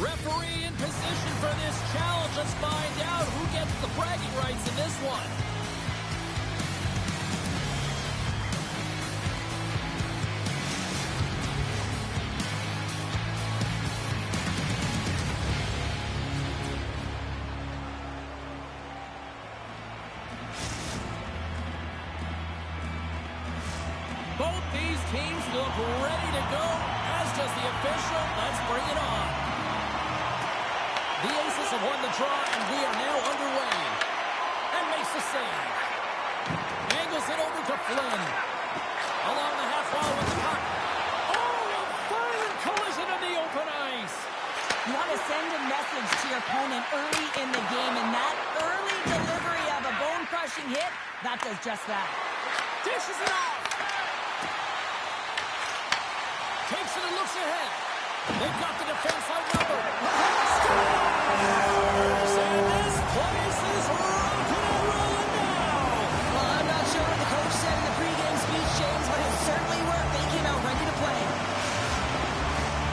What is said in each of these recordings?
Referee in position for this challenge. Let's find out who gets the bragging rights in this one. Both these teams look ready to go, as does the official. Let's bring it on. The Aces have won the draw, and we are now underway. And makes the save. Angles it over to Flynn. Along the half wall with the puck. Oh, a violent collision in the open ice. You want to send a message to your opponent early in the game, and that early delivery of a bone-crushing hit, that does just that. Dishes it off. Takes it and looks ahead. They've got the defense outnumbered. And this place is rocking and rolling now. Well, I'm not sure what the coach said in the pregame speech, James, but it certainly worked. They came out ready to play.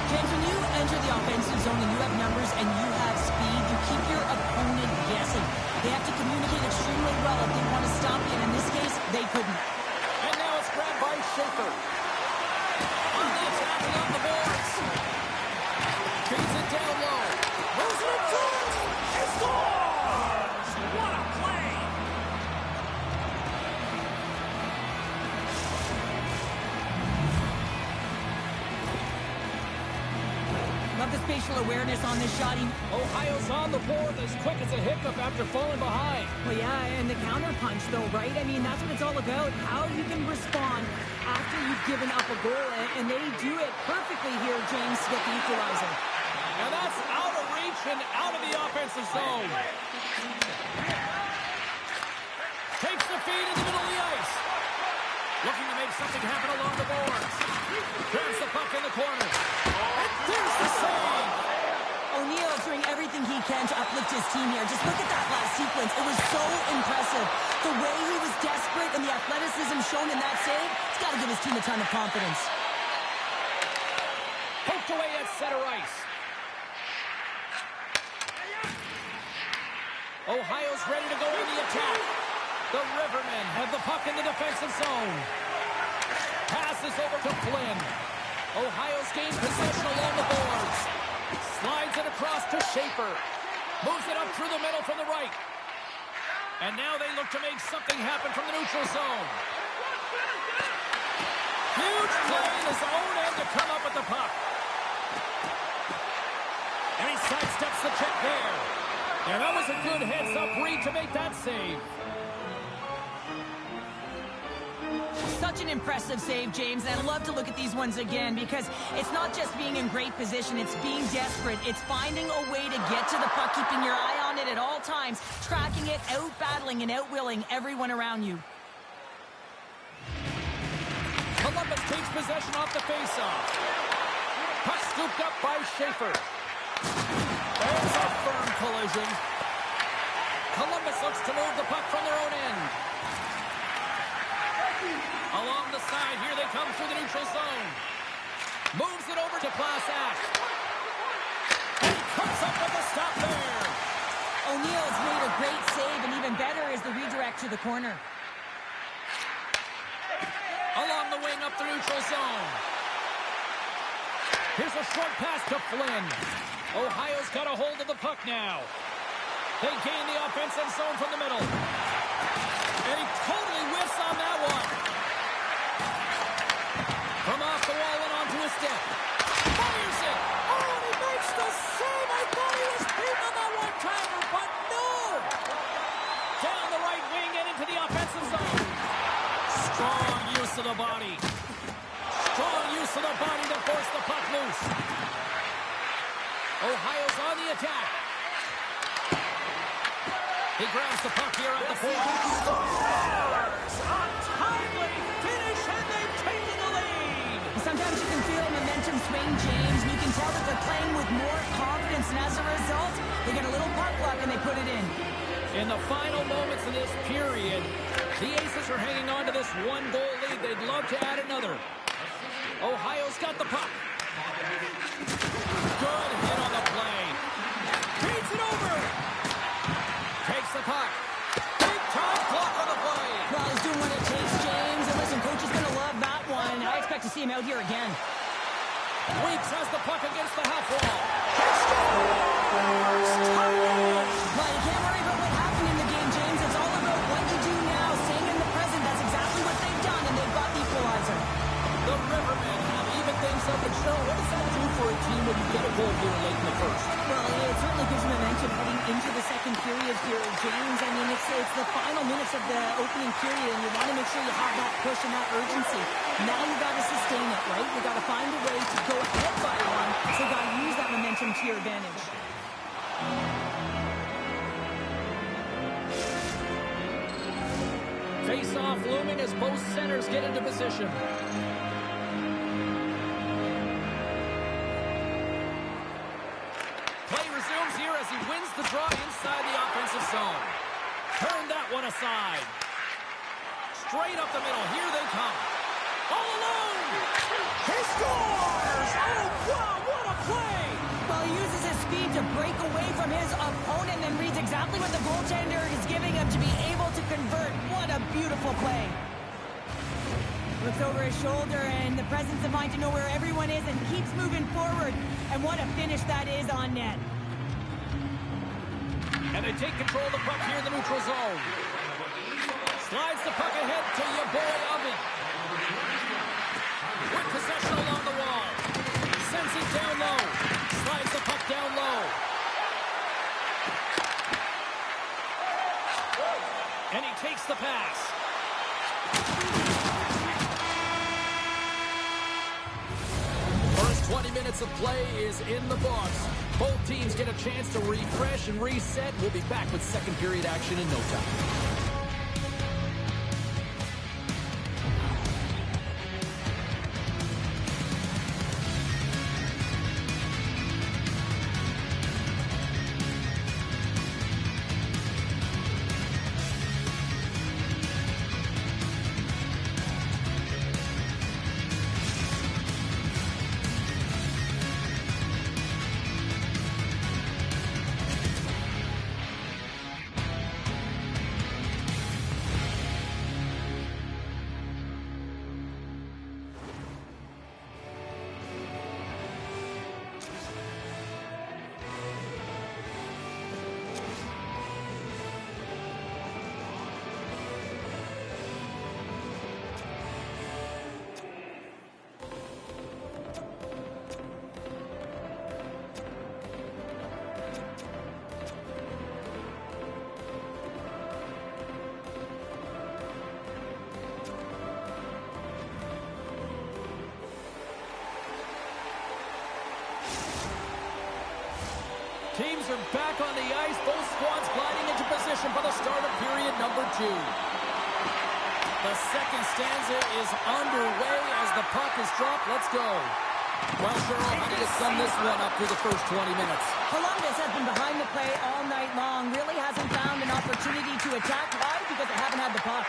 James, when you enter the offensive zone and you have numbers and you have speed, you keep your opponent guessing. They have to communicate extremely well if they want to stop you, and in this case, they couldn't. And now it's grabbed by Schaefer. On the attack and on the boards. Feeds it down low. Moves it in front. He scores! What a play! Love the spatial awareness on this shot. Ohio's on the board as quick as a hiccup after falling behind. Well, yeah, and the counterpunch, though, right? I mean, that's what it's all about, how you can respond after you've given up a goal, and they do it perfectly here, James, to get the equalizer. And that's out of reach and out of the offensive zone. Takes the feed in the middle of the ice. Looking to make something happen along the boards. Grabs the puck in the corner. And there's the save. O'Neill doing everything he can to uplift his team here. Just look at that last sequence. It was so impressive. The way he was desperate and the athleticism shown in that save, it's got to give his team a ton of confidence. Poked away at center ice. Ohio's ready to go in the attack. The Rivermen have the puck in the defensive zone. Passes over to Flynn. Ohio's gained possession along the boards. Slides it across to Schaefer. Moves it up through the middle from the right. And now they look to make something happen from the neutral zone. Huge play in his own end to come up with the puck. And he sidesteps the check there. And that was a good heads-up read to make that save. Such an impressive save, James, and I love to look at these ones again because it's not just being in great position, it's being desperate. It's finding a way to get to the puck, keeping your eye on it at all times, tracking it, out-battling and out-willing everyone around you. Columbus takes possession off the faceoff. Puck scooped up by Schaefer. There's a firm collision. Columbus looks to move the puck from their own end. Along the side, here they come through the neutral zone. Moves it over to Plasak. And he comes up with a stop there. O'Neill's made a great save, and even better is the redirect to the corner. Along the wing up the neutral zone. Here's a short pass to Flynn. Ohio's got a hold of the puck now. They gain the offensive zone from the middle. And he totally whiffs on that one. From off the wall and onto his stick. Fires it. Oh, and he makes the save. I thought he was beaten on that one-timer, but no. Down the right wing and into the offensive zone. Strong use of the body. Strong use of the body to force the puck loose. Ohio's on the attack. He grabs the puck here at the point. Scores! A timely finish, and they've taken the lead. Sometimes you can feel momentum swing, James, and you can tell that they're playing with more confidence, and as a result, they get a little puck luck and they put it in. In the final moments of this period, the Aces are hanging on to this one-goal lead. They'd love to add another. Ohio's got the puck. Good hit on the play. Beats it over. Takes the puck. Big time block on the play. Well, he's doing what it takes, James. And listen, coach is going to love that one. I expect to see him out here again. Weeks has the puck against the half wall. Well, you can't worry about what happened in the game, James. It's all about what you do now. Staying in the present, that's exactly what they've done, and they've got the equalizer. The Rivermen have even things up and show. What does that do for a team when you get a goal here late in the first? Well, it certainly gives you momentum heading into the second period here, James. I mean, it's the final minutes of the opening period, and you want to make sure you have that push and that urgency. Now you got to sustain it, right? You got to find a way to go ahead by one, so you got to use that momentum to your advantage. Face-off looming as both centers get into position. Play resumes here as he wins the draw inside the offensive zone. Turn that one aside. Straight up the middle. Here they come. All alone. He scores! Oh, wow, what a play! Well, he uses his speed to break away from his opponent and reads exactly what the goaltender is giving him to be able to convert. What a beautiful play. Looks over his shoulder and the presence of mind to know where everyone is and keeps moving forward. And what a finish that is on net. And they take control of the puck here in the neutral zone. Slides the puck ahead to your boy Oven. With possession along the wall. Sends it down low. Slides the puck down low. And he takes the pass. First 20 minutes of play is in the books. Both teams get a chance to refresh and reset. We'll be back with second period action in no time. teams are back on the ice. Both squads gliding into position for the start of period number 2. The second stanza is underway as the puck is dropped. Let's go. Well, Cheryl, how do you sum this one up through the first 20 minutes? Columbus has been behind the play all night long. Really hasn't found an opportunity to attack. Why? Because they haven't had the puck.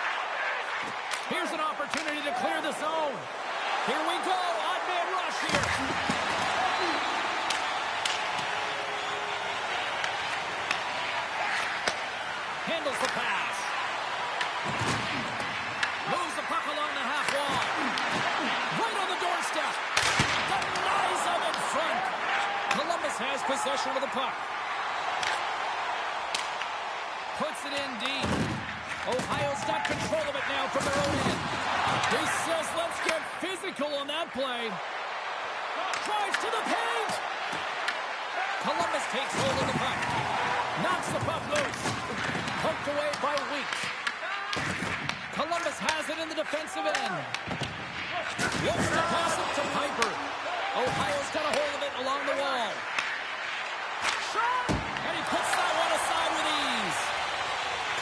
Here's an opportunity to clear the zone. Here we go. Odd man rush here. Handles the pass. Moves the puck along the half wall. Right on the doorstep. Denies him in front. Columbus has possession of the puck. Puts it in deep. Ohio's got control of it now from their own end. He says, let's get physical on that play. Drives to the paint. Columbus takes hold of the puck. Knocks the puck loose. Poked away by Weeks. Columbus has it in the defensive end. Looks to pass it to Piper. Ohio's got a hold of it along the wall. Shot! And he puts that one aside with ease.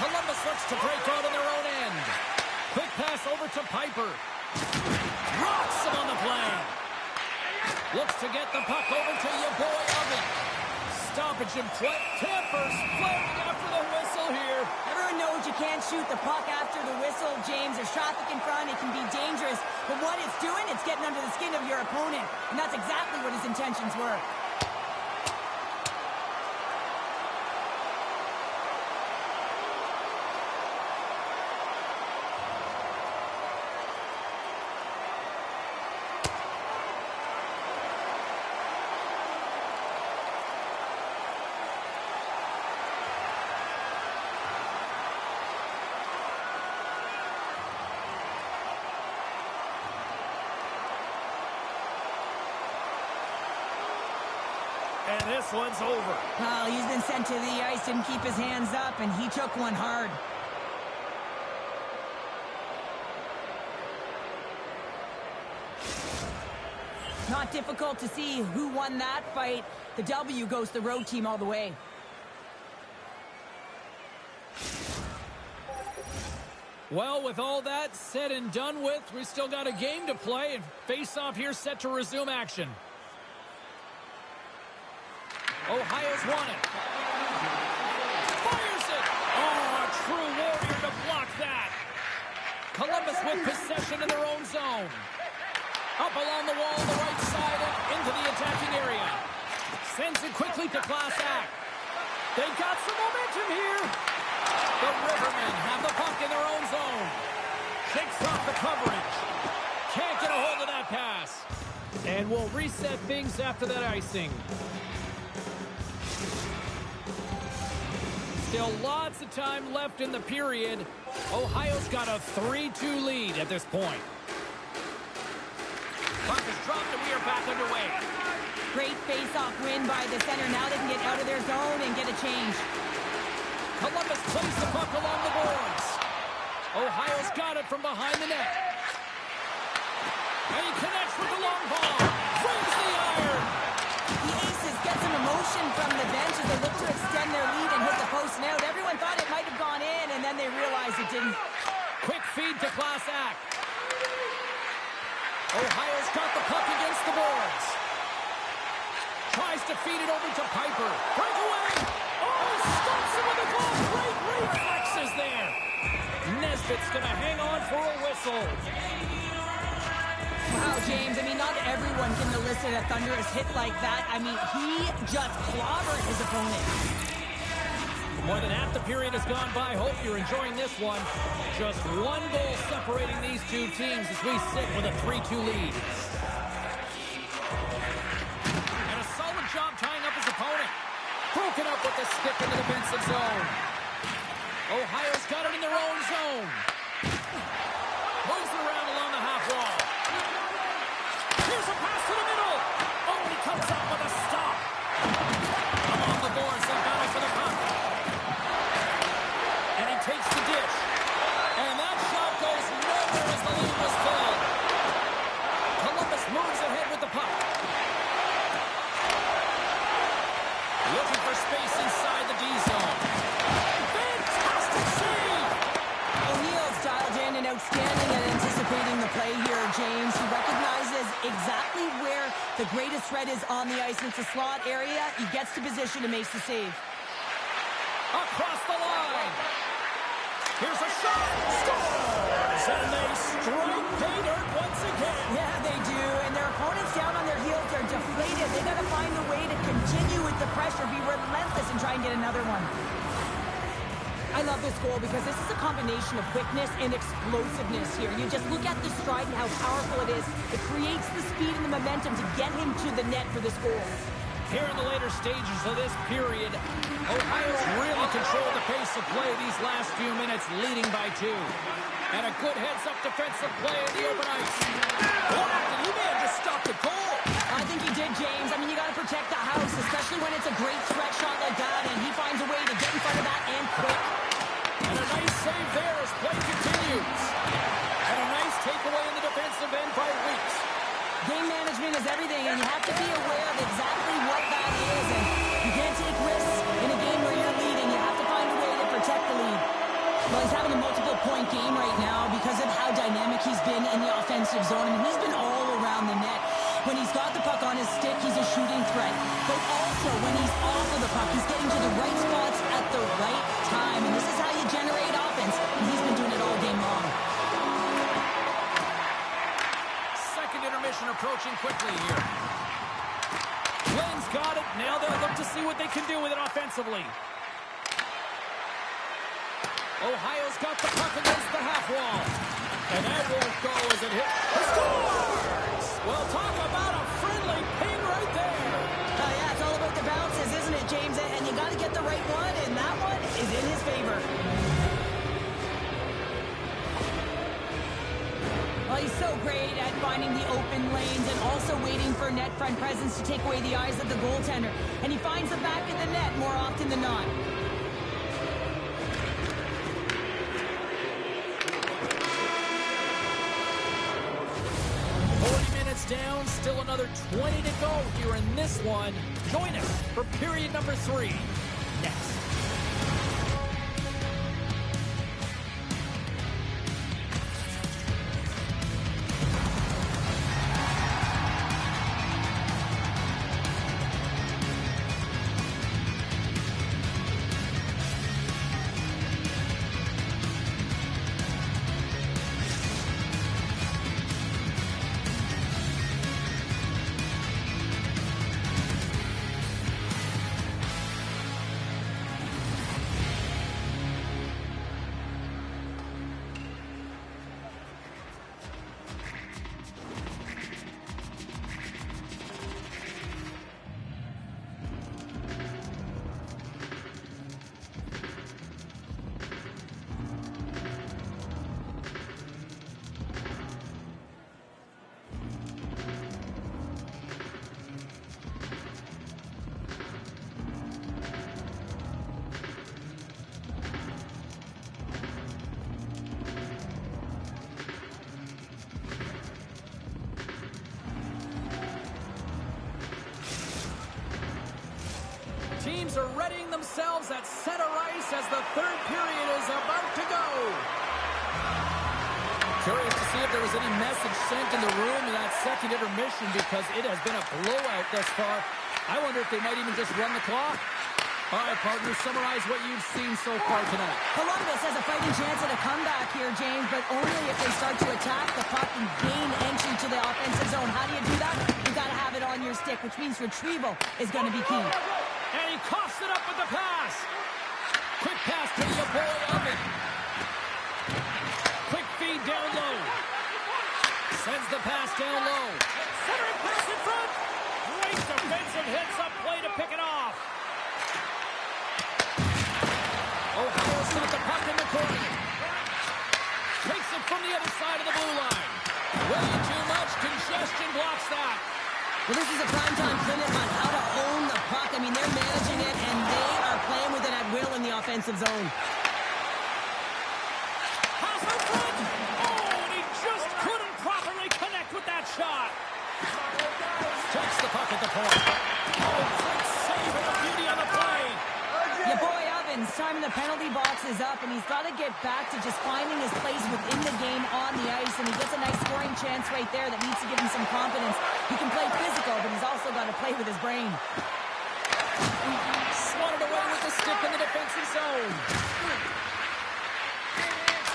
Columbus looks to break out on their own end. Quick pass over to Piper. Rocks him on the play. Looks to get the puck over to your boy Oven. Stoppage in play. Tampers playing after the whistle here. Everyone knows you can't shoot the puck after the whistle, James. There's traffic in front. It can be dangerous. But what it's doing, it's getting under the skin of your opponent. And that's exactly what his intentions were. And this one's over. Well, he's been sent to the ice, didn't keep his hands up, and he took one hard. Not difficult to see who won that fight. The W goes to the road team all the way. Well, with all that said and done with, we still got a game to play, and face-off here set to resume action. Ohio's won it. Fires it! Oh, a true warrior to block that. Columbus with possession in their own zone. Up along the wall on the right side and into the attacking area. Sends it quickly to Class Act. They got some momentum here. The Rivermen have the puck in their own zone. Shakes off the coverage. Can't get a hold of that pass. And we'll reset things after that icing. Still lots of time left in the period. Ohio's got a 3-2 lead at this point. Puck is dropped and we are back underway. Great face-off win by the center. Now they can get out of their zone and get a change. Columbus plays the puck along the boards. Ohio's got it from behind the net. And he connects with the long ball. Brings the iron. The Aces get some emotion from the bench as they look to extend their lead and hit the post and out. Everyone thought it might have gone in, and then they realized it didn't. Quick feed to Class Act. Ohio's got the puck against the boards. Tries to feed it over to Piper. Breakaway. Oh, stops him with a glove. Great reflexes there. Nesbitt's going to hang on for a whistle. Wow, James, I mean, not everyone can elicit a thunderous hit like that. I mean, he just clobbered his opponent. More than half the period has gone by. Hope you're enjoying this one. Just one goal separating these two teams as we sit with a 3-2 lead. And a solid job tying up his opponent. Broken up with the stick in the defensive zone. Ohio's got it in their own zone. Moves it around along the half wall. Here's a pass to the middle. Oh, and he comes up with a stop. Along the boards, they battle for the puck. And he takes the dish. And that shot goes nowhere as the lead was filled. Columbus moves ahead with the puck. Looking for space. knows exactly where the greatest threat is on the ice. And it's a slot area. He gets to position and makes the save. Across the line. Here's a shot. Scores! And they strike pay dirt once again. Yeah, they do. And their opponents down on their heels. They're deflated. They got to find a way to continue with the pressure, be relentless, and try and get another one. I love this goal because this is a combination of quickness and explosiveness here. You just look at the stride and how powerful it is. It creates the speed and the momentum to get him to the net for this goal. Here in the later stages of this period, Ohio's really controlled the pace of play these last few minutes, leading by 2. And a good heads-up defensive play in the open ice. Blocked, and you may have just stopped the goal. I think you did, James. I mean, you got to protect the house, especially when it's a great stretch shot like that, and he finds a way to get in front of that and quick. And a nice save there as play continues. And a nice takeaway in the defensive end by Weeks. Game management is everything, and you have to be aware of exactly what that is. And you can't take risks in a game where you're leading. You have to find a way to protect the lead. Well, he's having a multiple-point game right now because of how dynamic he's been in the offensive zone. I mean, he's been all around the net. When he's got the puck on his stick, he's a shooting threat. But also, when he's off of the puck, he's getting to the right spots at the right time. And this is how you generate offense. And he's been doing it all game long. Second intermission approaching quickly here. Glenn's got it. Now they'll look to see what they can do with it offensively. Ohio's got the puck against the half wall. And that won't go as it hits. Scores! Well, talk about a friendly ping right there. Oh, yeah, it's all about the bounces, isn't it, James? And you got to get the right one, and that one is in his favor. Well, he's so great at finding the open lanes and also waiting for net front presence to take away the eyes of the goaltender. And he finds the back of the net more often than not. Down, still another 20 to go here in this one. Join us for period number 3 next. Teams are readying themselves at center ice as the third period is about to go. Curious to see if there was any message sent in the room in that second intermission because it has been a blowout thus far. I wonder if they might even just run the clock. All right, partners, summarize what you've seen so far tonight. Columbus has a fighting chance at a comeback here, James, but only if they start to attack the puck and gain entry to the offensive zone. How do you do that? You've got to have it on your stick, which means retrieval is going to be key. And he coughs it up with the pass. Quick pass to the boy Oven. Quick feed down low. Sends the pass down low. Centering pass in front. Great defensive heads-up play to pick it off. Ohio's got the puck in the corner. Takes it from the other side of the blue line. Way too much congestion blocks that. Well, this is a primetime clinic on how to own the puck. I mean, they're managing it, and they are playing with it at will in the offensive zone. Pass in front. Oh, and he just couldn't properly connect with that shot. Takes the puck at the point. Oh, great save and a beauty on the play. Your boy Oven Evans, time in the penalty box is up, and he's got to get back to just finding his place within the game on the ice, and he gets a nice scoring chance right there that needs to give him some confidence. He can play physical, but he's also got to play with his brain. Swatted away with the stick in the defensive zone.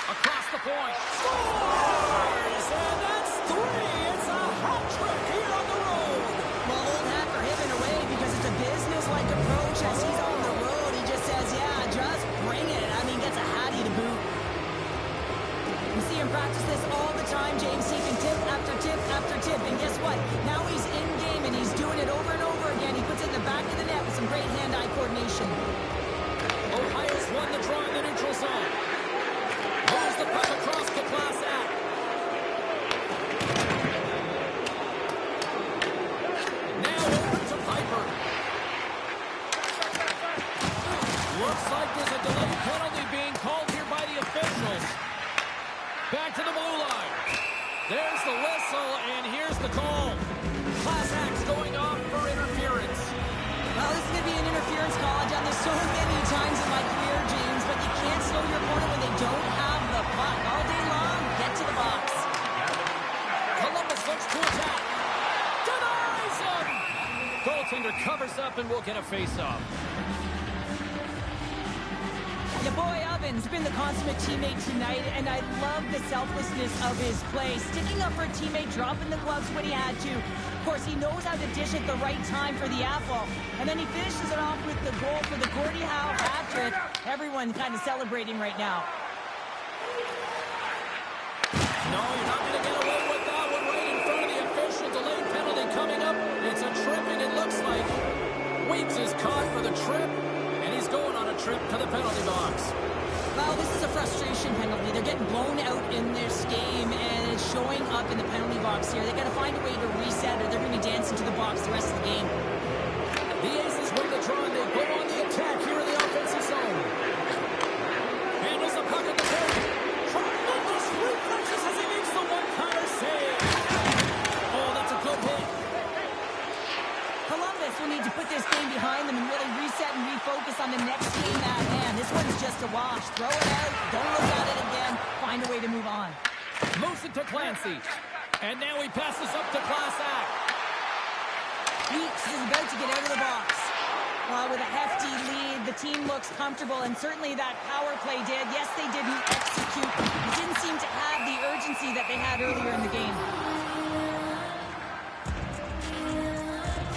Across the point. Scores! And that's 3! It's a hat trick here on the road. Well, old hat for him in a way, because it's a business-like approach as he's on the road. He just says, yeah, just bring it. I mean, gets a hattie to boot. You see him practice this all the time, James. He can tip after tip after tip. And guess what? Now he's in game, and he's doing it over and over again. He puts it in the back of the net with some great hand-eye coordination. Ohio's won the draw in the neutral zone. Moves the puck across the glass act. Now over to Piper. Looks like there's a delayed penalty being called here by the officials. Back to the blue line. There's the whistle, and here's the call. Class Act's going off for interference. Well, this is going to be an interference call. I've done this so many times in my career, James, but you can't slow your opponent when they don't have the puck. All day long, get to the box. Columbus looks to attack. Denies him! Goaltender covers up and will get a face-off. Your boy Evans been the consummate teammate tonight, and I love the selflessness of his play. Sticking up for a teammate, dropping the gloves when he had to. Of course, he knows how to dish at the right time for the apple. And then he finishes it off with the goal for the Gordie Howe hat-trick. Everyone kind of celebrating right now. No, you're not going to get away with that one right in front of the official. Delayed penalty coming up. It's a tripping, it looks like. Weeks is caught for the trip, and he's going on a trip to the penalty box. Well, this is a frustration penalty. They're getting blown out in this game, and it's showing up in the penalty box here. They got to find a way to reset, or they're going to be dancing to the box the rest of the game. The Aces win the draw, and they go on the attack here in the offensive zone. Handles the puck at the point. Tremendous reflexes as he makes the one-timer save. Oh, that's a good hit. Columbus will need to put this game behind them and really reset and refocus on the next game at hand. This one's just a wash. Throw it out, don't look at it again, find a way to move on. Moves it to Clancy. And now he passes up to Class Act. Weeks is about to get out of the box. With a hefty lead, the team looks comfortable, and certainly that power play did. Yes, they didn't execute. It didn't seem to have the urgency that they had earlier in the game.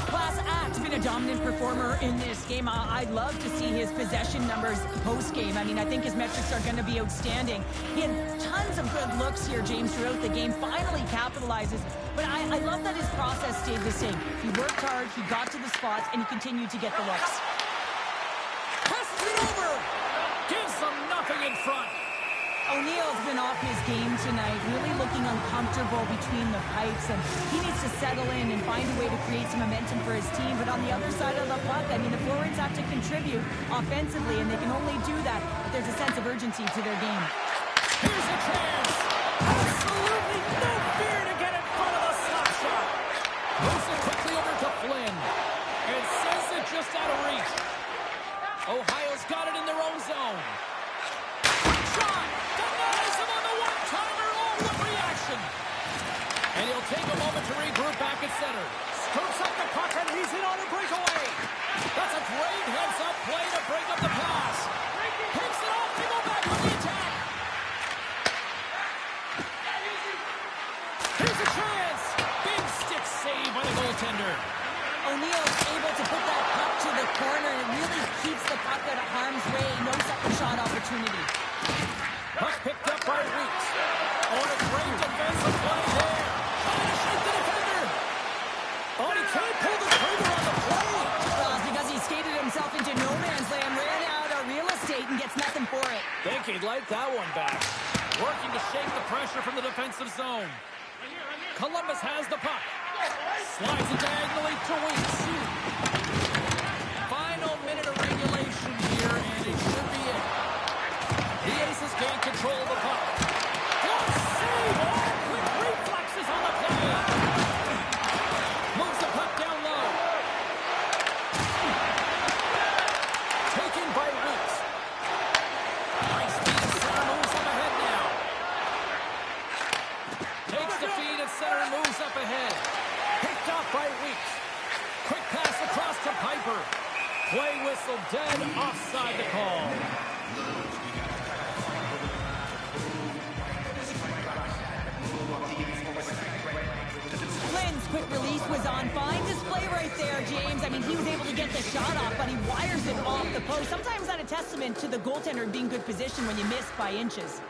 Class Act's been a dominant performer in this game. I'd love to see his possession numbers post-game. I mean, I think his metrics are going to be outstanding. He had tons of good looks here, James, throughout the game. Finally capitalizes. But I love that his process stayed the same. He worked hard, he got to the spots, and he continued to get the looks. Passes it over! Gives them nothing in front. O'Neill's been off his game tonight, really looking uncomfortable between the pipes, and he needs to settle in and find a way to create some momentum for his team. But on the other side of the puck, I mean, the forwards have to contribute offensively, and they can only do that if there's a sense of urgency to their game. Here's a chance. Absolutely no fear to get in front of the slap shot. Moves it quickly over to Flynn. And sends it just out of reach. Ohio's got it in their own zone. Shot! Denies him on the one-timer. Oh, what reaction! And he'll take a moment to regroup back at center. Scoops up the puck, and he's in on a breakaway. That's a great heads-up play to break up the pass. Picks it off to go back with the attack. Here's a chance. Big stick save by the goaltender. O'Neill's able to put that puck to the corner, and it really keeps the puck out of harm's way. No second shot opportunity. Puck picked up by Weeks. Oh, and a great defensive play there. Trying to shake the defender. Oh, and he can't pull the trigger on the play. Well, it's because he skated himself into no man's land, ran out of real estate, and gets nothing for it. Think he'd like that one back. Working to shake the pressure from the defensive zone. Columbus has the puck. Slides it diagonally to Weeks. Final minute of regulation here, and it should be it. The Aces gain control of the puck. What save! Oh, quick reflexes on the play. Moves the puck down low. Taken by Weeks. by Weeks. Quick pass across to Piper. Play whistle dead, offside the call. Lynn's quick release was on. Fine display right there, James. I mean, he was able to get the shot off, but he wires it off the post. Sometimes that's a testament to the goaltender being good position when you miss by inches.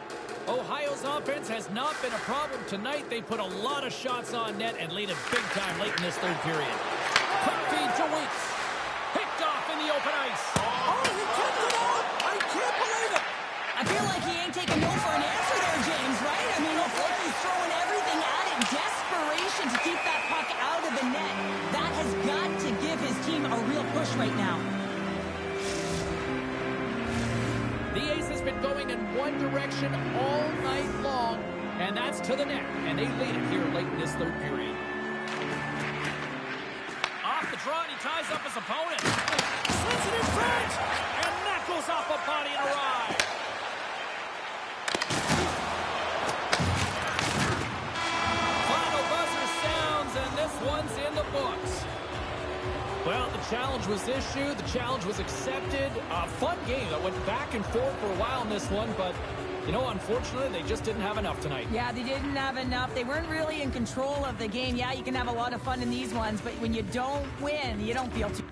Ohio's offense has not been a problem tonight. They put a lot of shots on net and lead it big time late in this third period. Quick feed to Weeks. Picked off in the open ice. Oh, he kept it out! I can't believe it! I feel like he ain't taking no for an answer there, James, right? I mean, it's like he's throwing everything at it. Desperation to keep that puck out of the net. That has got to give his team a real push right now. The Ace has been going in one direction all night long, and that's to the net, and they lead it here late in this third period. Off the draw, and he ties up his opponent. Slits it in front, and that goes off a body and a ride. Final buzzer sounds, and this one's in the books. Well, the challenge was issued. The challenge was accepted. A fun game that went back and forth for a while in this one, but, you know, unfortunately, they just didn't have enough tonight. Yeah, they didn't have enough. They weren't really in control of the game. Yeah, you can have a lot of fun in these ones, but when you don't win, you don't feel too...